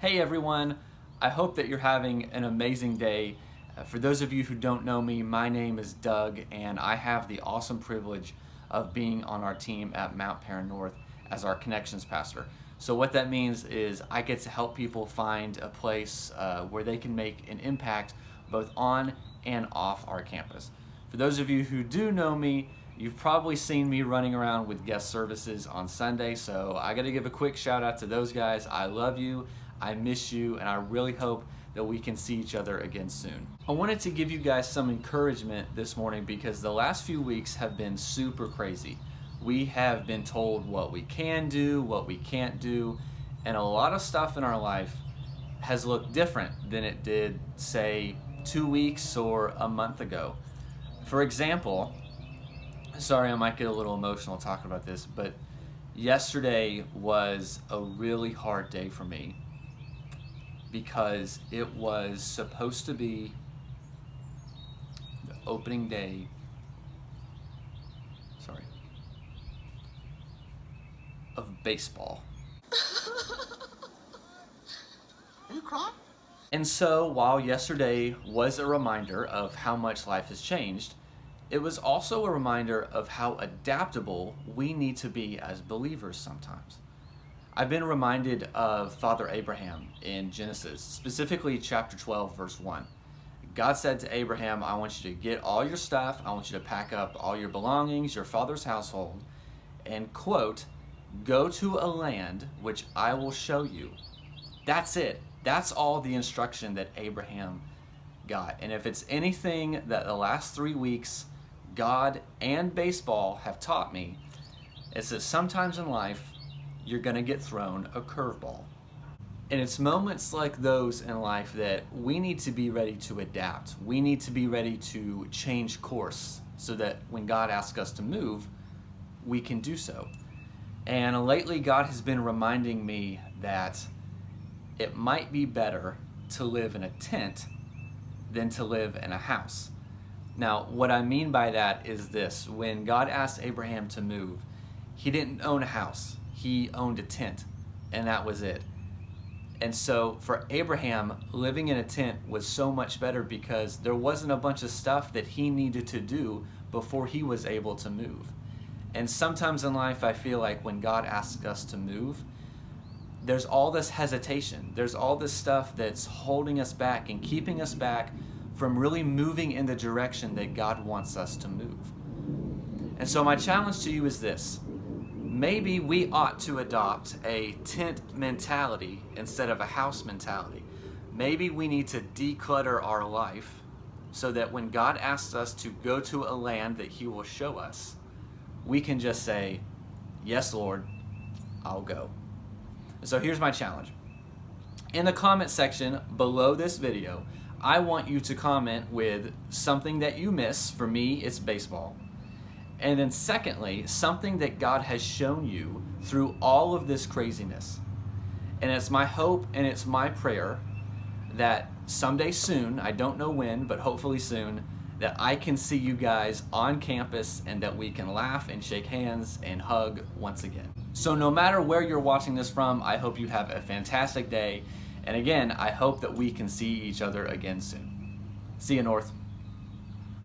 Hey everyone, I hope that you're having an amazing day. For those of you who don't know me, my name is Doug and I have the awesome privilege of being on our team at Mount Paran North as our connections pastor. So what that means is I get to help people find a place where they can make an impact both on and off our campus. For those of you who do know me, you've probably seen me running around with guest services on Sunday, so I gotta give a quick shout out to those guys. I love you, I miss you, and I really hope that we can see each other again soon. I wanted to give you guys some encouragement this morning because the last few weeks have been super crazy. We have been told what we can do, what we can't do, and a lot of stuff in our life has looked different than it did, say, 2 weeks or a month ago. For example, sorry, I might get a little emotional talking about this, but yesterday was a really hard day for me because it was supposed to be the opening day, of baseball. Are you crying? And so while yesterday was a reminder of how much life has changed, it was also a reminder of how adaptable we need to be as believers sometimes. I've been reminded of Father Abraham in Genesis, specifically chapter 12, verse 1. God said to Abraham, I want you to get all your stuff, I want you to pack up all your belongings, your father's household, and quote, go to a land which I will show you. That's it. That's all the instruction that Abraham got. And if it's anything that the last 3 weeks God and baseball have taught me, it's that sometimes in life you're going to get thrown a curveball. And it's moments like those in life that we need to be ready to adapt. We need to be ready to change course so that when God asks us to move, we can do so. And lately God has been reminding me that it might be better to live in a tent than to live in a house. Now, what I mean by that is this. When God asked Abraham to move, he didn't own a house. He owned a tent, and that was it. And so for Abraham, living in a tent was so much better because there wasn't a bunch of stuff that he needed to do before he was able to move. And sometimes in life, I feel like when God asks us to move, there's all this hesitation. There's all this stuff that's holding us back and keeping us back from really moving in the direction that God wants us to move. And so my challenge to you is this. Maybe we ought to adopt a tent mentality instead of a house mentality. Maybe we need to declutter our life so that when God asks us to go to a land that He will show us, we can just say, yes, Lord, I'll go. So here's my challenge. In the comment section below this video, I want you to comment with something that you miss. For me, it's baseball. And then secondly, something that God has shown you through all of this craziness. And it's my hope and it's my prayer that someday soon, I don't know when, but hopefully soon, that I can see you guys on campus and that we can laugh and shake hands and hug once again. So no matter where you're watching this from, I hope you have a fantastic day. And again, I hope that we can see each other again soon. See you, North.